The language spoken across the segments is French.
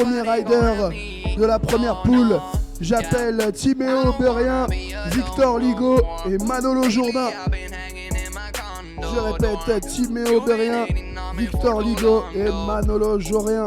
Premier rider de la première poule. J'appelle Timéo Berrien, Victor Ligo et Manolo Jourdain. Je répète, Timéo Berrien, Victor Ligo et Manolo Jourdain.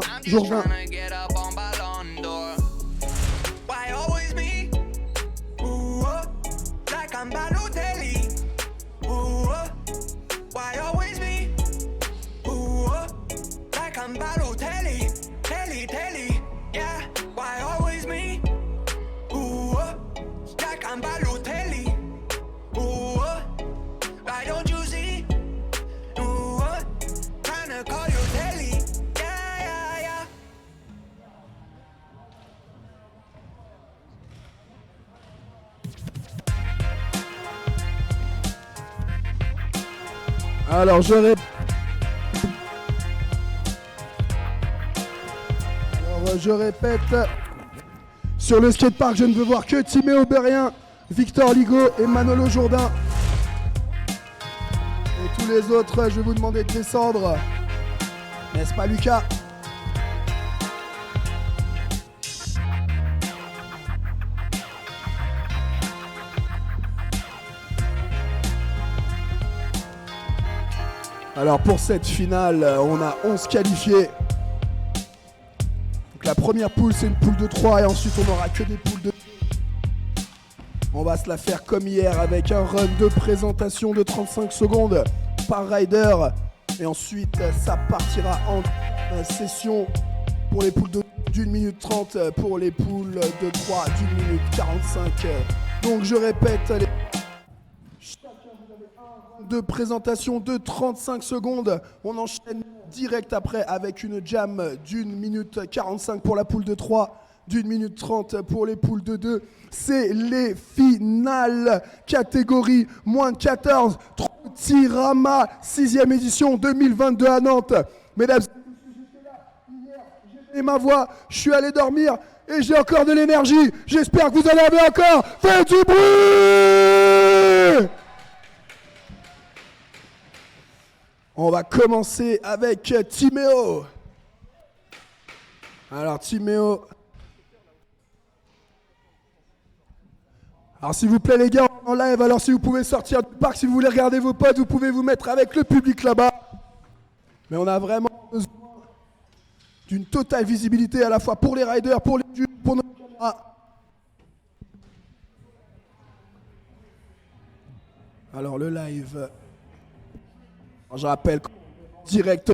Alors je répète, sur le skatepark, je ne veux voir que Timéo Berrien, Victor Ligo et Manolo Jourdain. Et tous les autres, je vais vous demander de descendre. N'est-ce pas, Lucas ? Alors pour cette finale, on a 11 qualifiés. Donc la première poule, c'est une poule de 3 et ensuite on n'aura que des poules de 2. On va se la faire comme hier avec un run de présentation de 35 secondes par rider. Et ensuite, ça partira en session pour les poules d'1 minute 30, pour les poules de 3 d'1 minute 45. Donc je répète, de présentation de 35 secondes. On enchaîne direct après avec une jam d'1 minute 45 pour la poule de 3, d'1 minute 30 pour les poules de 2. C'est les finales catégorie moins de 14, Tirama, 6e édition 2022 à Nantes. Mesdames et messieurs, j'étais là hier, j'ai donné ma voix, je suis allé dormir et j'ai encore de l'énergie. J'espère que vous en avez encore. Faites du bruit! On va commencer avec Timéo. Alors Timéo. Alors s'il vous plaît les gars, en live, alors si vous pouvez sortir du parc, si vous voulez regarder vos potes, vous pouvez vous mettre avec le public là-bas. Mais on a vraiment besoin d'une totale visibilité à la fois pour les riders, pour les juges, pour nos caméras. Alors le live... Je rappelle, direct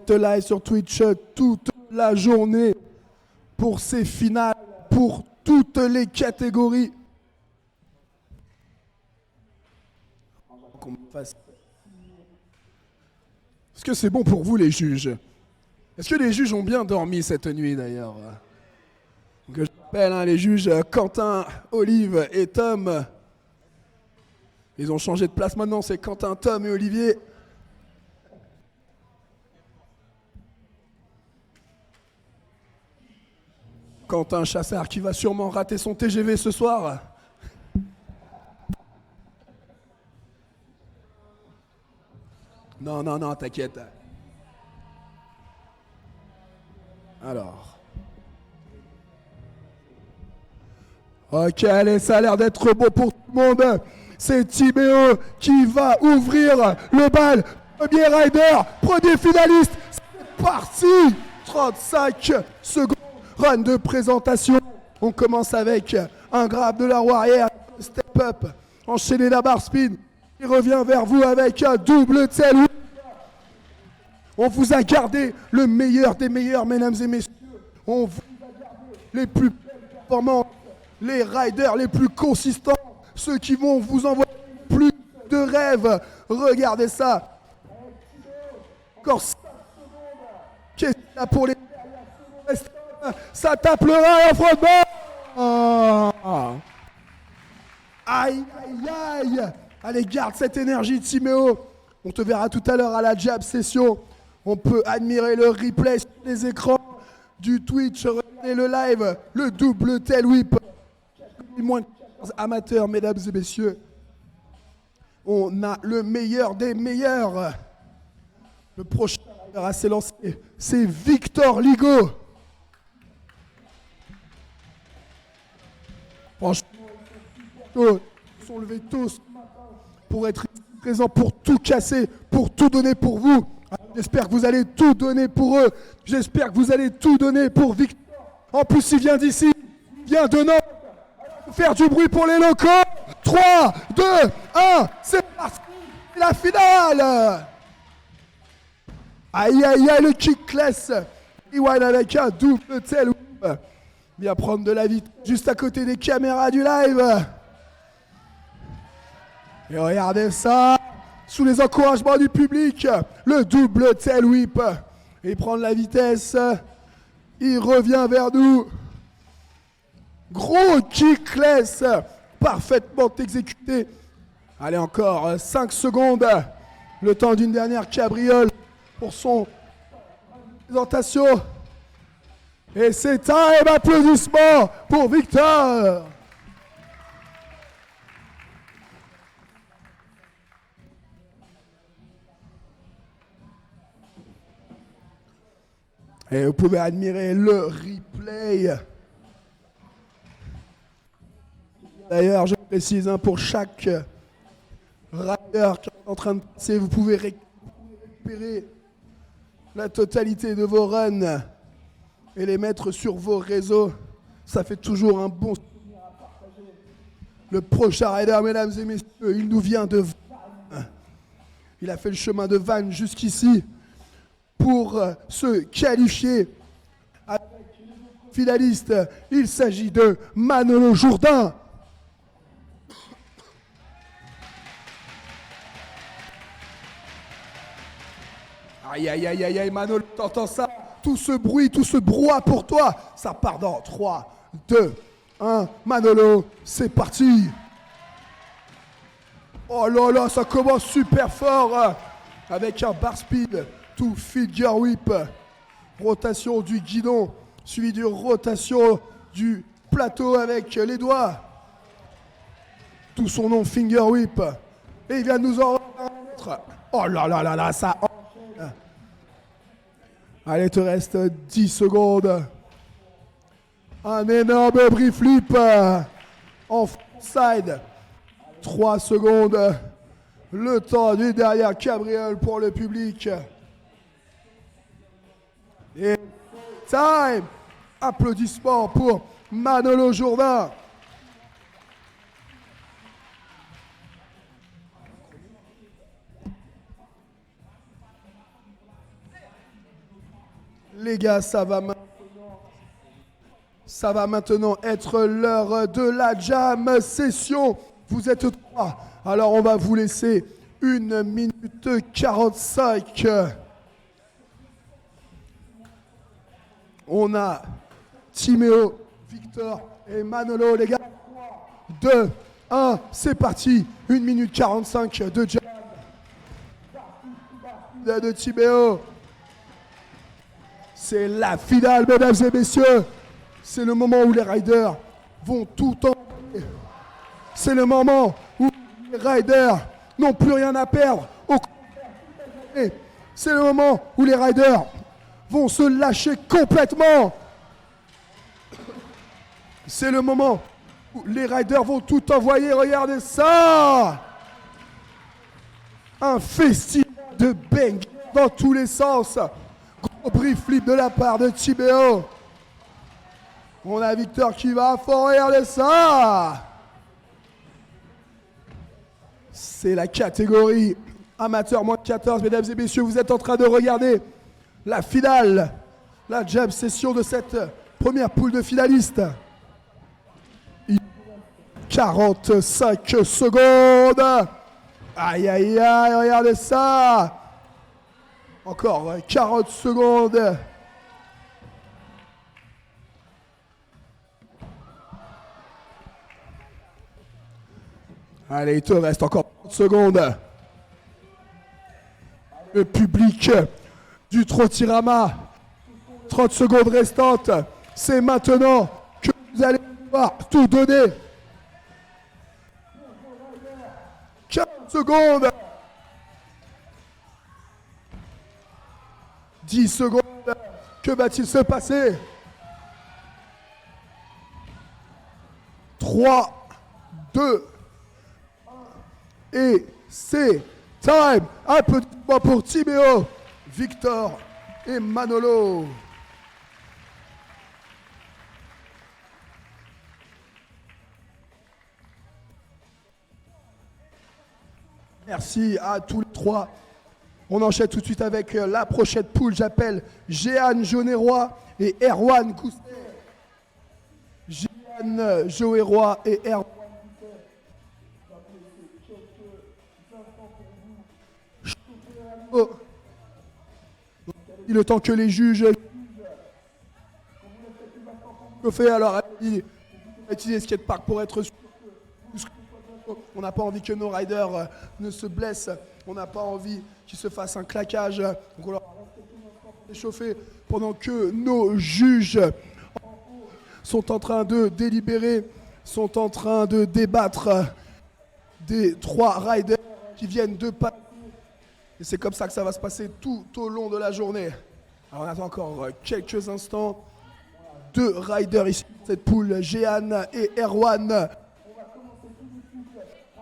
live sur Twitch toute la journée pour ces finales, pour toutes les catégories. Est-ce que c'est bon pour vous les juges? Est-ce que les juges ont bien dormi cette nuit d'ailleurs? Donc, je rappelle les juges Quentin, Olive et Tom. Ils ont changé de place maintenant, c'est Quentin, Tom et Olivier. Quentin Chassard qui va sûrement rater son TGV ce soir. Non, t'inquiète. Alors. Ok, allez, ça a l'air d'être beau pour tout le monde. C'est Timéo qui va ouvrir le bal. Premier rider, premier finaliste. C'est parti. 35 secondes. Run de présentation. On commence avec un grab de la roue arrière. Step up. Enchaîner la barre spin. Il revient vers vous avec un double tail. On vous a gardé le meilleur des meilleurs, mesdames et messieurs. On vous a gardé les plus performants, les riders les plus consistants. Ceux qui vont vous envoyer plus de rêves. Regardez ça. Encore 5 secondes. Qu'est-ce qu'il y a pour les... Ça tape le rein en front. Oh. Aïe, aïe, aïe. Allez, garde cette énergie, Timéo. On te verra tout à l'heure à la jab session. On peut admirer le replay sur les écrans du Twitch. Regardez le live. Le double tail whip. Moins de 15 amateurs, mesdames et messieurs. On a le meilleur des meilleurs. Le prochain à s'élancer. C'est Victor Ligo. Franchement, ils sont levés tous pour être présents, pour tout casser, pour tout donner pour vous. J'espère que vous allez tout donner pour eux. J'espère que vous allez tout donner pour Victor. En plus, il vient d'ici, il vient de Nantes. Faire du bruit pour les locaux. 3, 2, 1, c'est parti. La finale. Aïe, aïe, aïe, le kickless. Iwan avec un double tail whip. Bien prendre de la vitesse juste à côté des caméras du live. Et regardez ça. Sous les encouragements du public. Le double tail whip. Et prendre la vitesse. Il revient vers nous. Gros kickless. Parfaitement exécuté. Allez, encore 5 secondes. Le temps d'une dernière cabriole pour son présentation. Et c'est time, applaudissements pour Victor. Et vous pouvez admirer le replay. D'ailleurs, je précise, pour chaque rider qui est en train de passer, vous pouvez récupérer la totalité de vos runs et les mettre sur vos réseaux. Ça fait toujours un bon souvenir à partager. Le prochain rider, mesdames et messieurs, il nous vient de Vannes. Il a fait le chemin de Vannes jusqu'ici pour se qualifier avec les finalistes. Il s'agit de Manolo Jourdain. Aïe, aïe, aïe, aïe, aïe, Manolo, t'entends ça? Tout ce bruit, tout ce brouhaha pour toi, ça part dans 3, 2, 1. Manolo, c'est parti. Oh là là, ça commence super fort avec un bar speed, tout figure whip. Rotation du guidon, suivi de rotation du plateau avec les doigts. Tout son nom, finger whip. Et il vient de nous en remettre. Oh là là là là, ça enchaîne. Allez, il te reste 10 secondes. Un énorme brief flip en side. 3 secondes. Le temps du derrière cabriole pour le public. Et time. Applaudissements pour Manolo Jourdain. Les gars, ça va maintenant être l'heure de la jam session. Vous êtes 3. Alors on va vous laisser 1 minute 45. On a Timéo, Victor et Manolo, les gars. 2, 1, c'est parti. 1 minute 45 de jam. De Timéo. C'est la finale, mesdames et messieurs. C'est le moment où les riders vont tout envoyer. C'est le moment où les riders n'ont plus rien à perdre. C'est le moment où les riders vont se lâcher complètement. C'est le moment où les riders vont tout envoyer. Regardez ça. Un festival de bang dans tous les sens. Gros brief flip de la part de Timéo. On a Victor qui va à fond, regardez ça. C'est la catégorie amateur moins de 14, mesdames et messieurs. Vous êtes en train de regarder la finale, la jam session de cette première poule de finalistes. 45 secondes. Aïe, aïe, aïe, regardez ça. Encore 40 secondes. Allez, il te reste encore 30 secondes. Le public du Trottirama. 30 secondes restantes. C'est maintenant que vous allez pouvoir tout donner. 40 secondes. 10 secondes. Que va-t-il se passer? 3, 2, 1, et c'est time. Applaudissements pour Timéo, Victor et Manolo. Merci à tous les trois. On enchaîne tout de suite avec la prochaine poule. J'appelle Jeanne Jonéroy et Erwan Gousset. Jeanne Jonéroy et Erwan Gousset. Le temps que les juges fait, alors il utiliser skatepark pour être sûr. On n'a pas envie que nos riders ne se blessent. On n'a pas envie qu'ils se fassent un claquage. Donc on leur échauffer pendant que nos juges sont en train de délibérer, sont en train de débattre des 3 riders qui viennent de passer. Et c'est comme ça que ça va se passer tout au long de la journée. Alors on attend encore quelques instants. 2 riders ici dans cette poule, Jeanne et Erwan.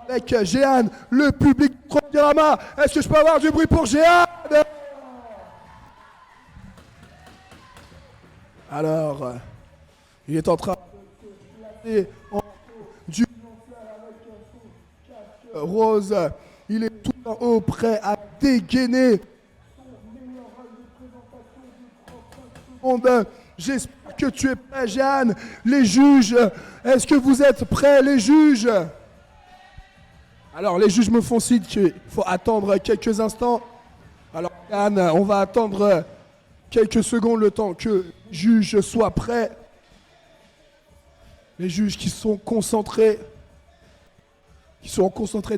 Avec Jeanne, le public de Tropicana. Est-ce que je peux avoir du bruit pour Jeanne? Alors, il est en train de du rose. Il est tout en haut, prêt à dégainer. J'espère que tu es prêt, Jeanne. Les juges, est-ce que vous êtes prêts, les juges? Alors, les juges me font signe qu'il faut attendre quelques instants. Alors, Jeanne, on va attendre quelques secondes le temps que les juges soient prêts. Les juges qui sont concentrés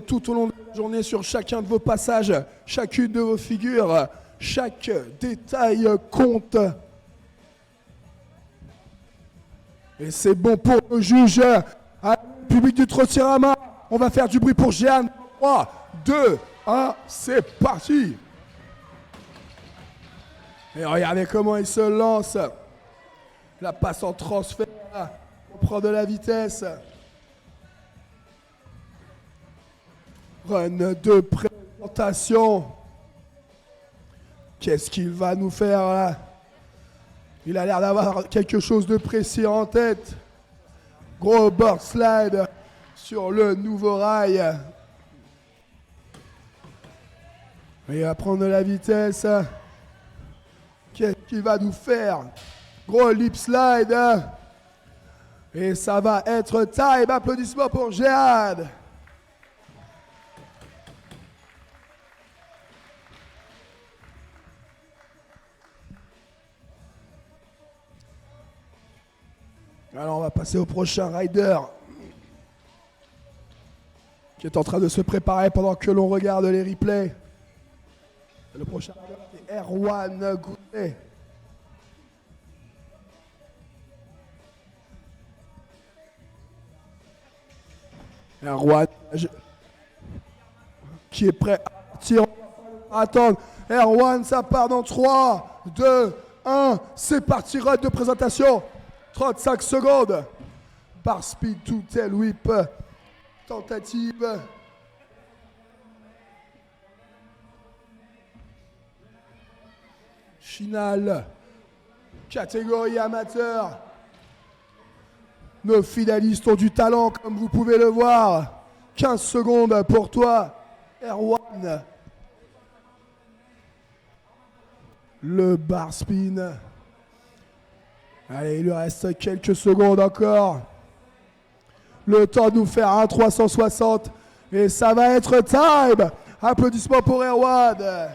tout au long de la journée sur chacun de vos passages, chacune de vos figures. Chaque détail compte. Et c'est bon pour le juge. À le public du Trottirama, on va faire du bruit pour Jeanne. 3, 2, 1, c'est parti. Et regardez comment il se lance. La passe en transfert. On prend de la vitesse. Run de présentation. Qu'est-ce qu'il va nous faire là? Il a l'air d'avoir quelque chose de précis en tête. Gros board slide sur le nouveau rail. Il va prendre de la vitesse. Qu'est-ce qu'il va nous faire? Gros lip slide. Et ça va être time. Applaudissements pour Jeanne. Alors on va passer au prochain rider qui est en train de se préparer pendant que l'on regarde les replays. Le prochain rider c'est Erwan Gousset. Erwan qui est prêt à partir. Attendre. Erwan, ça part dans 3, 2, 1. C'est parti, run de présentation. 35 secondes. Bar speed to tail whip. Tentative. Finale. Catégorie amateur. Nos finalistes ont du talent, comme vous pouvez le voir. 15 secondes pour toi, Erwan. Le bar spin. Allez, il lui reste quelques secondes encore. Le temps de nous faire un 360. Et ça va être time. Applaudissements pour Erwan.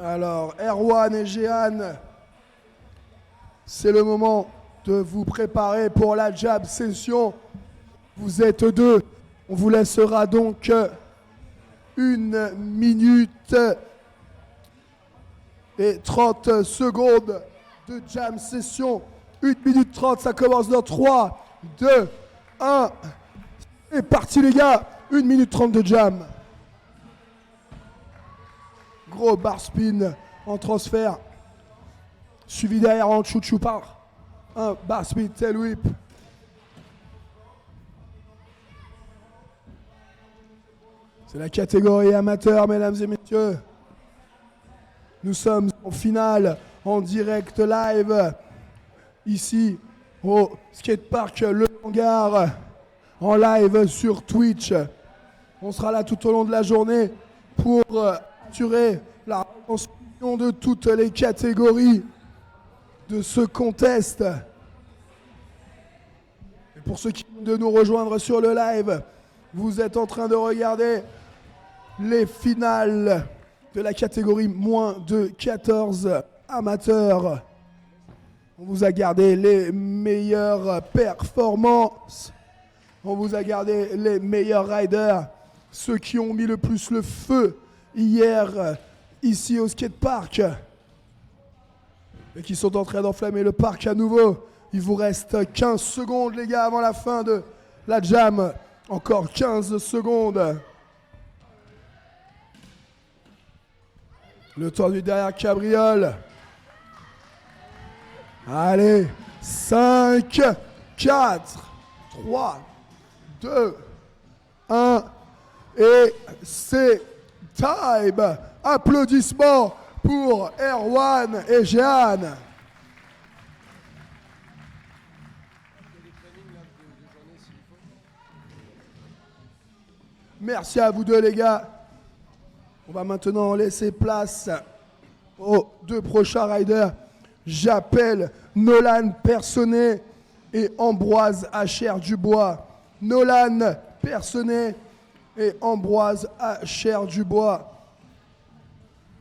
Alors, Erwan et Jeanne, c'est le moment de vous préparer pour la jab session. Vous êtes 2. On vous laissera donc 1 minute et 30 secondes de jam session. 1 minute 30, ça commence dans 3, 2, 1. C'est parti les gars. 1 minute 30 de jam. Gros bar spin en transfert. Suivi derrière en chouchou par un bar spin tail whip. C'est la catégorie amateur, mesdames et messieurs. Nous sommes en finale, en direct live, ici au skatepark Le Hangar, en live sur Twitch. On sera là tout au long de la journée pour assurer la retransmission de toutes les catégories de ce contest. Et pour ceux qui viennent de nous rejoindre sur le live, vous êtes en train de regarder les finales de la catégorie moins de 14 amateurs. On vous a gardé les meilleures performances. On vous a gardé les meilleurs riders. Ceux qui ont mis le plus le feu hier ici au skatepark. Et qui sont en train d'enflammer le parc à nouveau. Il vous reste 15 secondes les gars avant la fin de la jam. Encore 15 secondes. Le temps du derrière cabriole. Allez, 5, 4, 3, 2, 1. Et c'est time. Applaudissements pour Erwan et Jeanne. Merci à vous deux les gars. On va maintenant laisser place aux deux prochains riders. J'appelle Nolan Personnet et Ambroise Acher-Dubois. Nolan Personnet et Ambroise Acher-Dubois.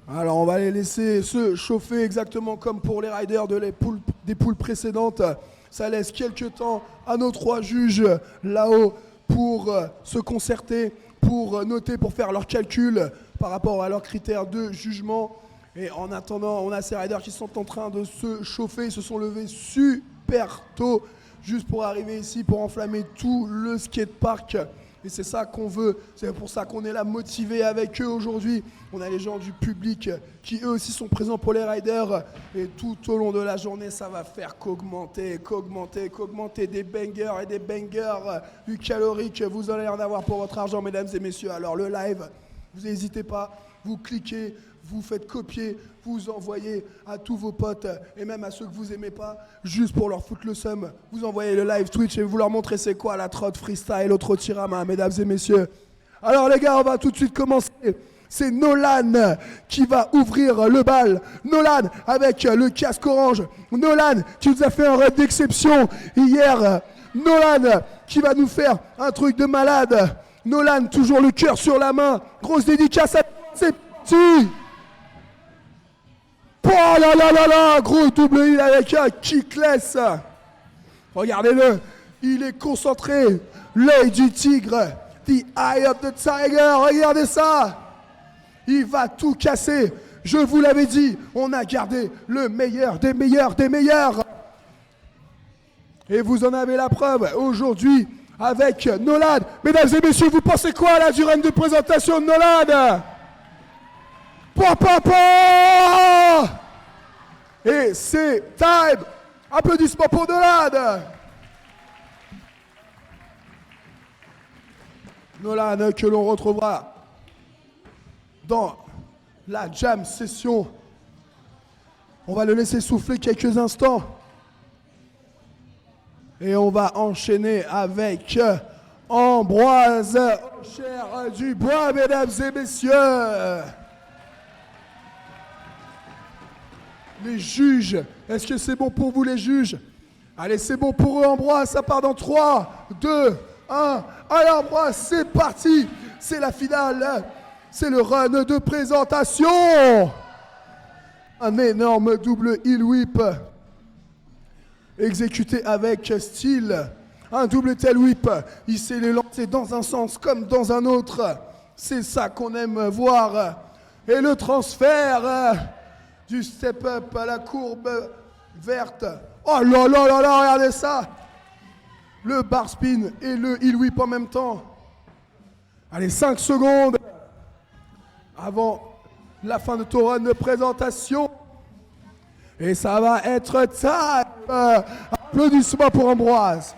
Alors on va les laisser se chauffer exactement comme pour les riders des poules précédentes. Ça laisse quelques temps à nos trois juges là-haut pour se concerter, pour noter, pour faire leurs calculs par rapport à leurs critères de jugement. Et en attendant, on a ces riders qui sont en train de se chauffer. Ils se sont levés super tôt juste pour arriver ici, pour enflammer tout le skatepark. Et c'est ça qu'on veut. C'est pour ça qu'on est là motivés avec eux aujourd'hui. On a les gens du public qui eux aussi sont présents pour les riders. Et tout au long de la journée, ça va faire qu'augmenter des bangers et des bangers du calorique. Vous allez en avoir pour votre argent, mesdames et messieurs. Alors le live, vous n'hésitez pas, vous cliquez, vous faites copier, vous envoyez à tous vos potes et même à ceux que vous aimez pas, juste pour leur foutre le seum. Vous envoyez le live Twitch et vous leur montrez c'est quoi la trotte freestyle au Trottirama, mesdames et messieurs. Alors les gars, on va tout de suite commencer. C'est Nolan qui va ouvrir le bal. Nolan avec le casque orange. Nolan qui nous a fait un raid d'exception hier. Nolan qui va nous faire un truc de malade. Nolan, toujours le cœur sur la main. Grosse dédicace à... C'est parti. Oh là là là là, gros double heal avec un kickless. Regardez-le, il est concentré. L'œil du tigre. The eye of the tiger. Regardez ça. Il va tout casser. Je vous l'avais dit, on a gardé le meilleur des meilleurs des meilleurs. Et vous en avez la preuve aujourd'hui avec Nolan. Mesdames et messieurs, vous pensez quoi là du run de présentation de Nolan? Papa! Et c'est time! Applaudissements pour Nolan! Nolan que l'on retrouvera dans la jam session. On va le laisser souffler quelques instants. Et on va enchaîner avec Ambroise Acher-Dubois, mesdames et messieurs. Les juges, est-ce que c'est bon pour vous les juges? Allez, c'est bon pour eux, Ambroise, ça part dans 3, 2, 1. Allez, Ambroise, c'est parti. C'est la finale. C'est le run de présentation. Un énorme double heel whip. Exécuté avec style. Un double tail whip. Il s'est lancé dans un sens comme dans un autre. C'est ça qu'on aime voir. Et le transfert du step-up à la courbe verte. Oh là là là là, regardez ça. Le bar spin et le heel whip en même temps. Allez, 5 secondes avant la fin de ton run de présentation. Et ça va être time. Applaudissements pour Ambroise.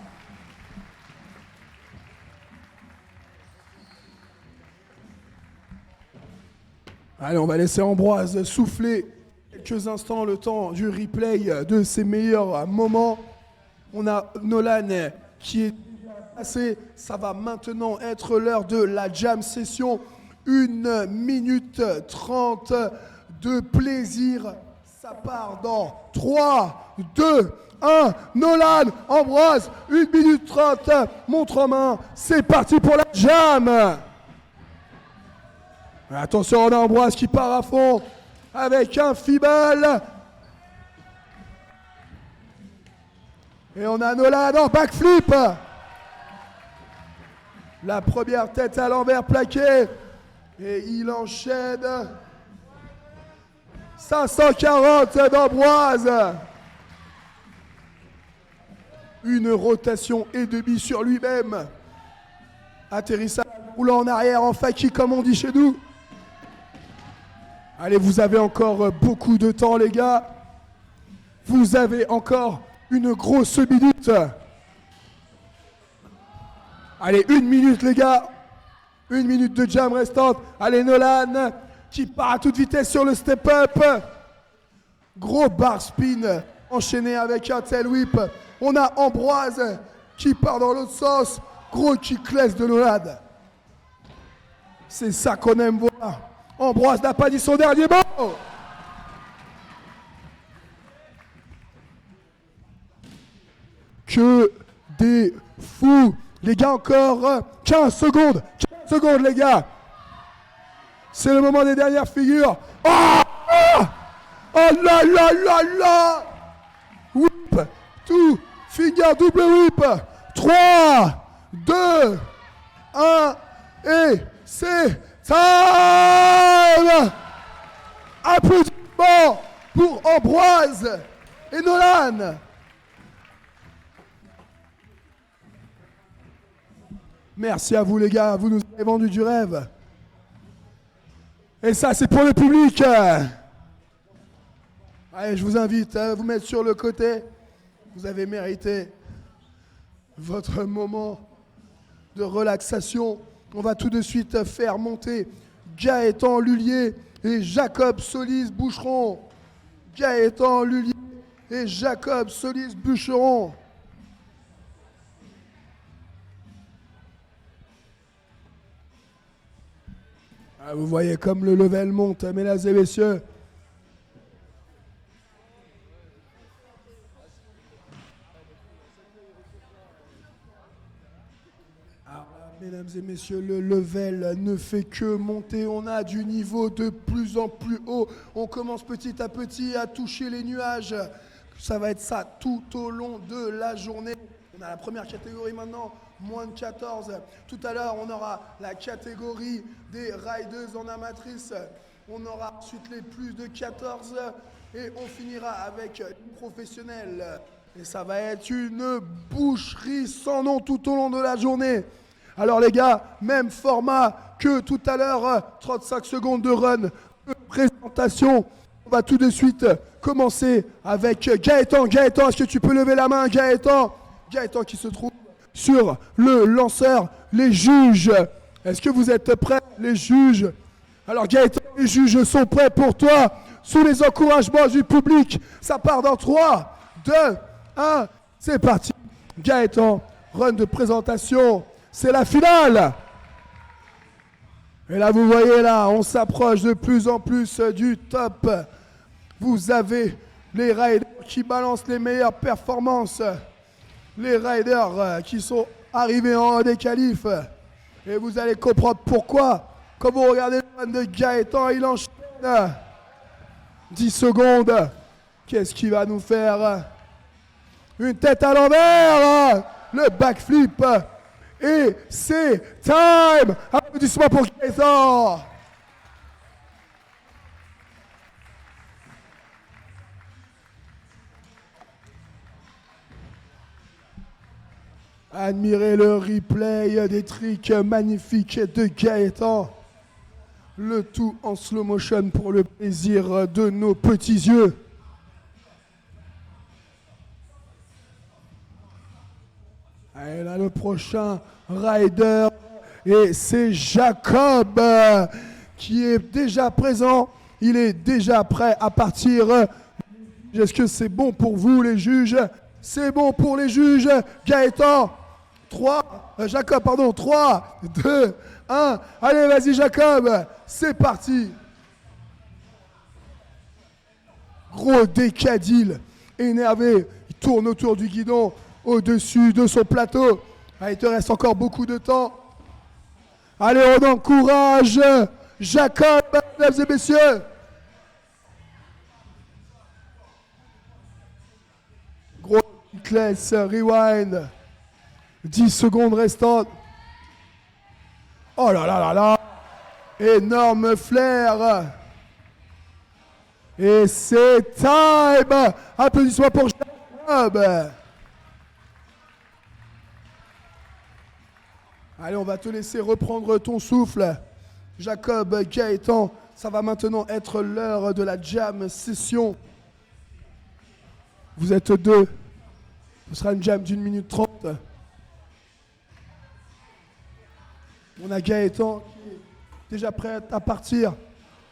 Allez, on va laisser Ambroise souffler quelques instants le temps du replay de ses meilleurs moments. On a Nolan qui est passé. Ça va maintenant être l'heure de la jam session. 1 minute 30 de plaisir. Ça part dans 3, 2, 1. Nolan, Ambroise, 1 minute 30. Montre en main. C'est parti pour la jam. Attention, on a Ambroise qui part à fond avec un feeble. Et on a Nolan en backflip. La première tête à l'envers plaquée. Et il enchaîne. 540 d'Ambroise. Une rotation et demie sur lui-même. Atterrissage roulant en arrière en faki comme on dit chez nous. Allez, vous avez encore beaucoup de temps les gars. Vous avez encore une grosse minute. Allez, 1 minute les gars. 1 minute de jam restante. Allez, Nolan qui part à toute vitesse sur le step-up. Gros bar spin enchaîné avec un tail whip. On a Ambroise qui part dans l'autre sens. Gros kickless de Nolan. C'est ça qu'on aime voir. Ambroise n'a pas dit son dernier mot. Que des fous. Les gars, encore 15 secondes. 15 secondes, les gars. C'est le moment des dernières figures. Oh, oh, oh là là là là. Whip. Tout. Finger double whip. 3, 2, 1. Et c'est time. Applaudissements pour Ambroise et Nolan. Merci à vous les gars, vous nous avez vendu du rêve. Et ça c'est pour le public. Allez, je vous invite à vous mettre sur le côté. Vous avez mérité votre moment de relaxation. On va tout de suite faire monter Gaëtan Lullier et Jacob Solis-Boucheron. Gaëtan Lullier et Jacob Solis-Boucheron. Ah, vous voyez comme le level monte, mesdames et messieurs. Alors, mesdames et messieurs, le level ne fait que monter. On a du niveau de plus en plus haut. On commence petit à petit à toucher les nuages. Ça va être ça tout au long de la journée. On a la première catégorie maintenant, moins de 14. Tout à l'heure, on aura la catégorie des riders en amatrice. On aura ensuite les plus de 14 et on finira avec les professionnels. Et ça va être une boucherie sans nom tout au long de la journée. Alors les gars, même format que tout à l'heure, 35 secondes de run, de présentation. On va tout de suite commencer avec Gaëtan. Gaëtan, est-ce que tu peux lever la main, Gaëtan? Gaëtan qui se trouve sur le lanceur, les juges. Est-ce que vous êtes prêts, les juges? Alors Gaëtan, les juges sont prêts pour toi. Sous les encouragements du public, ça part dans 3, 2, 1. C'est parti. Gaëtan, run de présentation. C'est la finale. Et là, vous voyez là, on s'approche de plus en plus du top. Vous avez les riders qui balancent les meilleures performances. Les riders qui sont arrivés en des qualifs. Et vous allez comprendre pourquoi. Quand vous regardez le run de Gaëtan, il enchaîne. 10 secondes. Qu'est-ce qu'il va nous faire? Une tête à l'envers. Le backflip. Et c'est time. Applaudissements pour Gaëtan. Admirez le replay des tricks magnifiques de Gaëtan. Le tout en slow motion pour le plaisir de nos petits yeux. Et là, le prochain rider, et c'est Jacob qui est déjà présent. Il est déjà prêt à partir. Est-ce que c'est bon pour vous, les juges? C'est bon pour les juges. Gaëtan, 3, 2, 1. Allez, vas-y, Jacob. C'est parti. Gros décadile, énervé. Il tourne autour du guidon, au-dessus de son plateau. Ah, il te reste encore beaucoup de temps. Allez, on encourage Jacob, mesdames et messieurs. Gros class, rewind. 10 secondes restantes. Oh là là là là. Énorme flair. Et c'est time. Applaudissements pour Jacob. Allez, on va te laisser reprendre ton souffle. Jacob, Gaëtan, ça va maintenant être l'heure de la jam session. Vous êtes deux. Ce sera une jam d'1 minute 30. On a Gaëtan qui est déjà prêt à partir.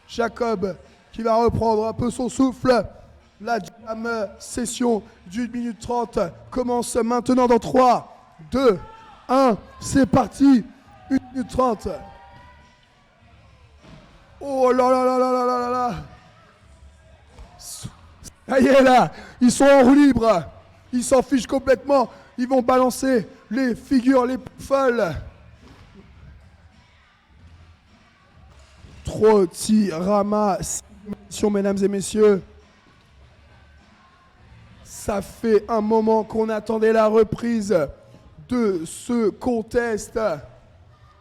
Jacob qui va reprendre un peu son souffle. La jam session d'1 minute 30 commence maintenant dans 3, 2, 1. C'est parti. 1 minute 30. Oh là là là là là là là là. Ça y est là, ils sont en roue libre. Ils s'en fichent complètement. Ils vont balancer les figures les plus folles. Trottirama, mesdames et messieurs. Ça fait un moment qu'on attendait la reprise de ce contest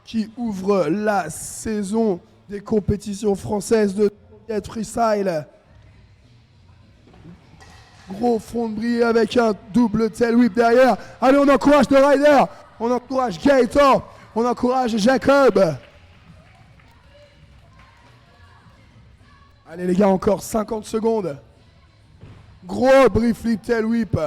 qui ouvre la saison des compétitions françaises de freestyle. Gros front de bris avec un double tail whip derrière. Allez, on encourage le rider. On encourage Gaëtan. On encourage Jacob. Allez les gars, encore 50 secondes. Gros bris flip tail whip.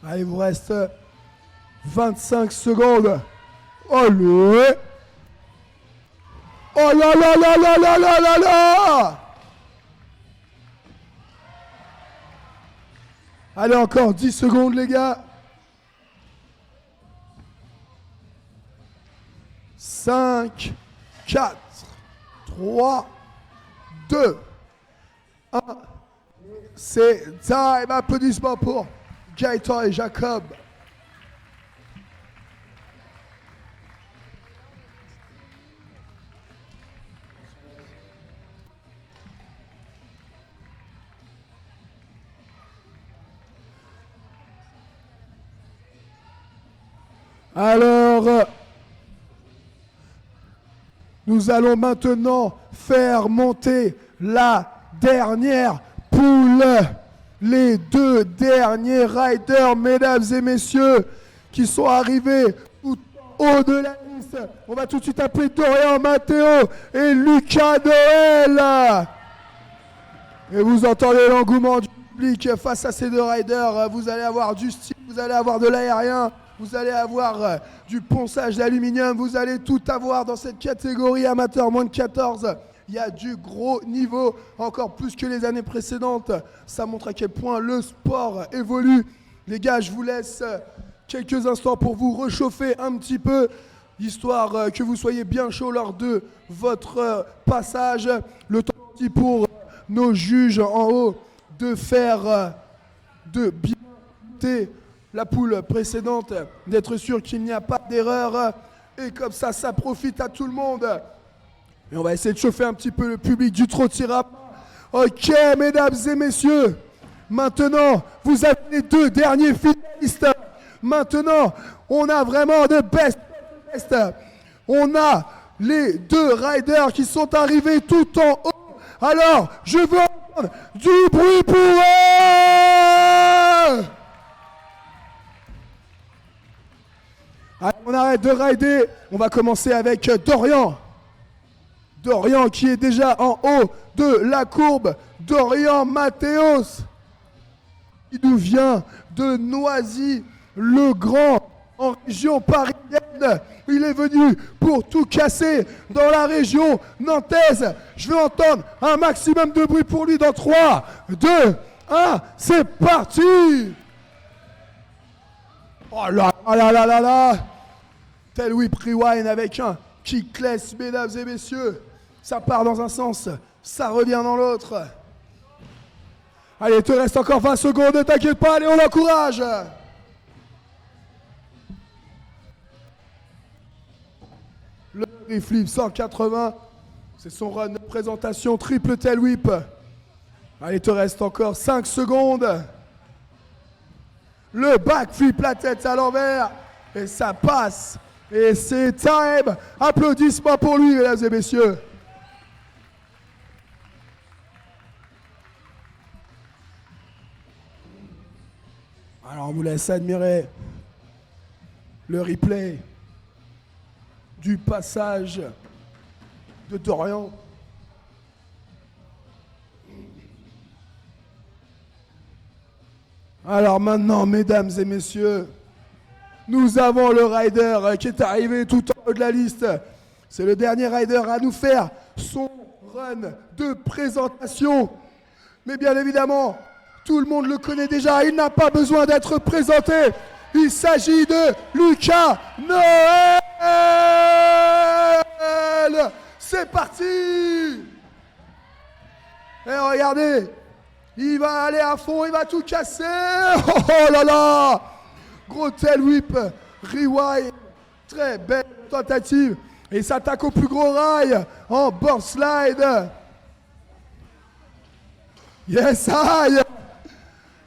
Allez, il vous reste 25 secondes. Allez. Oh là là là là là là là là. Allez, encore 10 secondes, les gars. 5, 4, 3, 2, 1. C'est time. Applaudissements pour Gaëtan et Jacob. Alors, nous allons maintenant faire monter la dernière poule. Les deux derniers riders, mesdames et messieurs, qui sont arrivés tout en haut de la liste. On va tout de suite appeler Dorian Matteo et Lucas Noël. Et vous entendez l'engouement du public face à ces deux riders. Vous allez avoir du style, vous allez avoir de l'aérien. Vous allez avoir du ponçage d'aluminium, vous allez tout avoir dans cette catégorie amateur moins de 14. Il y a du gros niveau, encore plus que les années précédentes. Ça montre à quel point le sport évolue. Les gars, je vous laisse quelques instants pour vous réchauffer un petit peu, histoire que vous soyez bien chaud lors de votre passage. Le temps petit pour nos juges en haut de faire de bien noter la poule précédente, d'être sûr qu'il n'y a pas d'erreur. Et comme ça, ça profite à tout le monde. Et on va essayer de chauffer un petit peu le public du Trottirama. Ok, mesdames et messieurs. Maintenant, vous avez les deux derniers finalistes. Maintenant, on a vraiment de best. On a les deux riders qui sont arrivés tout en haut. Alors, je veux entendre du bruit pour eux! Allez, on arrête de rider. On va commencer avec Dorian. Dorian qui est déjà en haut de la courbe. Dorian Mathéos, qui nous vient de Noisy-le-Grand, en région parisienne. Il est venu pour tout casser dans la région nantaise. Je veux entendre un maximum de bruit pour lui dans 3, 2, 1, c'est parti! Oh là là là là là! Tail Whip Rewind avec un kickless, mesdames et messieurs. Ça part dans un sens, ça revient dans l'autre. Allez, il te reste encore 20 secondes, ne t'inquiète pas, allez, on l'encourage. Le reflip 180, c'est son run de présentation, triple tail whip. Allez, il te reste encore 5 secondes. Le backflip, la tête à l'envers, et ça passe. Et c'est time. Applaudissements pour lui, mesdames et messieurs. Alors, on vous laisse admirer le replay du passage de Dorian. Alors maintenant, mesdames et messieurs, nous avons le rider qui est arrivé tout en haut de la liste. C'est le dernier rider à nous faire son run de présentation. Mais bien évidemment, tout le monde le connaît déjà, il n'a pas besoin d'être présenté. Il s'agit de Lucas Noël. C'est parti. Et regardez, il va aller à fond, il va tout casser. Oh là là. Gros tail whip, rewind, très belle tentative. Et il s'attaque au plus gros rail en board slide. Yes, aïe.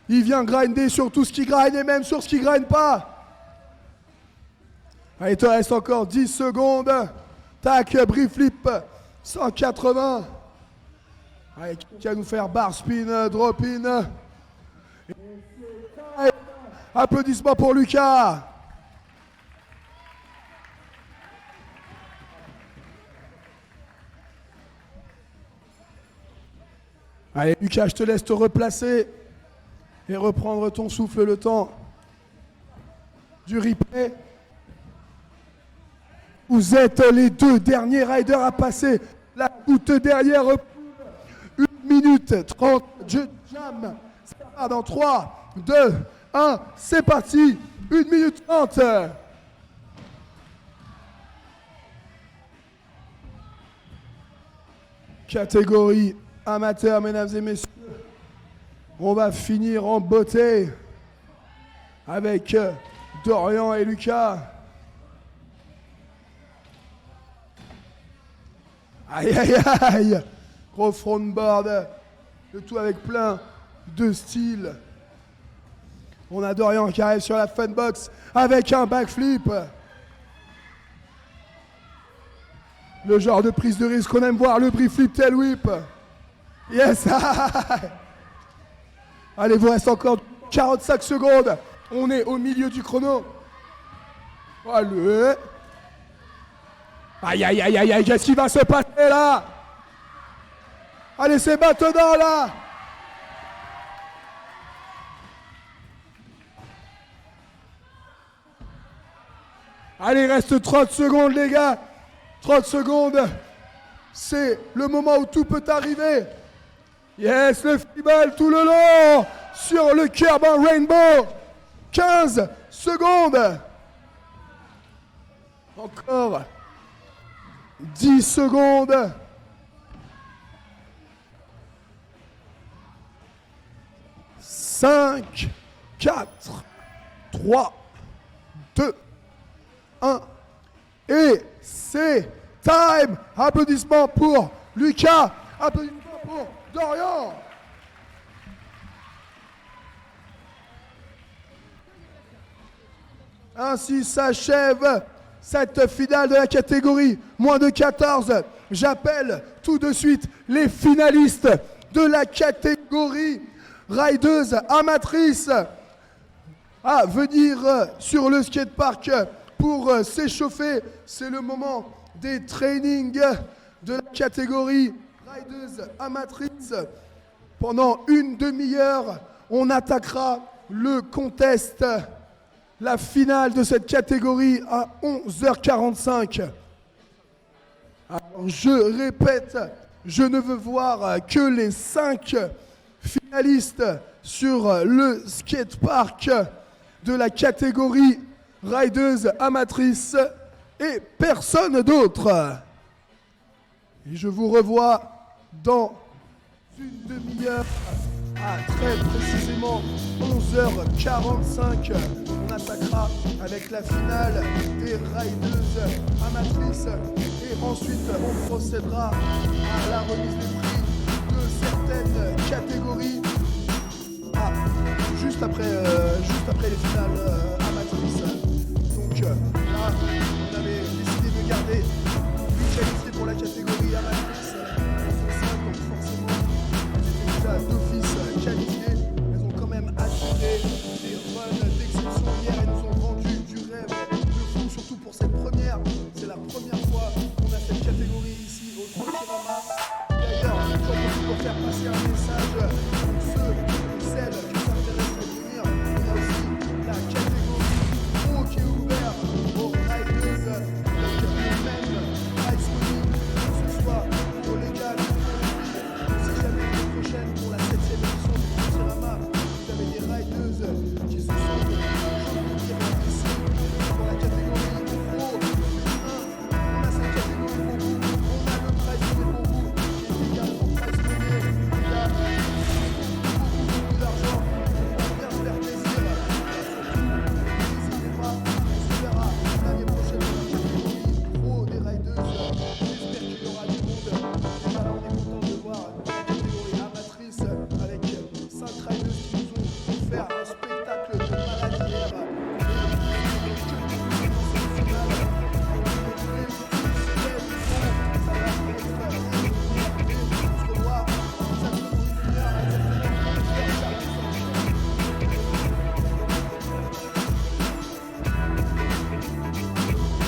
Il vient grinder sur tout ce qui grind et même sur ce qui grind pas. Allez, il te reste encore 10 secondes. Tac, brief flip, 180. Allez, qui va nous faire bar spin, drop in. Applaudissements pour Lucas. Allez, Lucas, je te laisse te replacer et reprendre ton souffle le temps du replay. Vous êtes les deux derniers riders à passer la toute dernière 1 minute 30. Je jam. Ça part dans 3, 2, 1. C'est parti. 1 minute 30. Catégorie amateur, mesdames et messieurs. On va finir en beauté avec Dorian et Lucas. Aïe, aïe, aïe. Gros frontboard. Le tout avec plein de style. On a Dorian qui arrive sur la funbox avec un backflip. Le genre de prise de risque qu'on aime voir, le brief flip tail whip. Yes. Allez, vous reste encore 45 secondes. On est au milieu du chrono. Allez. Aïe, aïe, aïe, aïe, aïe, qu'est-ce qui va se passer là? Allez, c'est maintenant là. Allez, il reste 30 secondes, les gars. 30 secondes. C'est le moment où tout peut arriver. Yes, le freeball tout le long. Sur le curb en rainbow. 15 secondes. Encore 10 secondes. 5, 4, 3, 2, 1. Et c'est time. Applaudissements pour Lucas. Applaudissements pour Dorian. Ainsi s'achève cette finale de la catégorie moins de 14. J'appelle tout de suite les finalistes de la catégorie rideuse amatrice à venir sur le skatepark pour s'échauffer. C'est le moment des trainings de la catégorie rideuse amatrice. Pendant une demi-heure, on attaquera le contest, la finale de cette catégorie à 11h45. Alors, je répète, je ne veux voir que les 5 finalistes sur le skatepark de la catégorie rideuse amatrice et personne d'autre. Et je vous revois dans une demi-heure à très précisément 11h45. On attaquera avec la finale des rideuses amatrices et ensuite on procédera à la remise des prix de certaines catégories juste après les finales amatrices. Donc là, on avait décidé de garder 8 qualifiés pour la catégorie amatrice.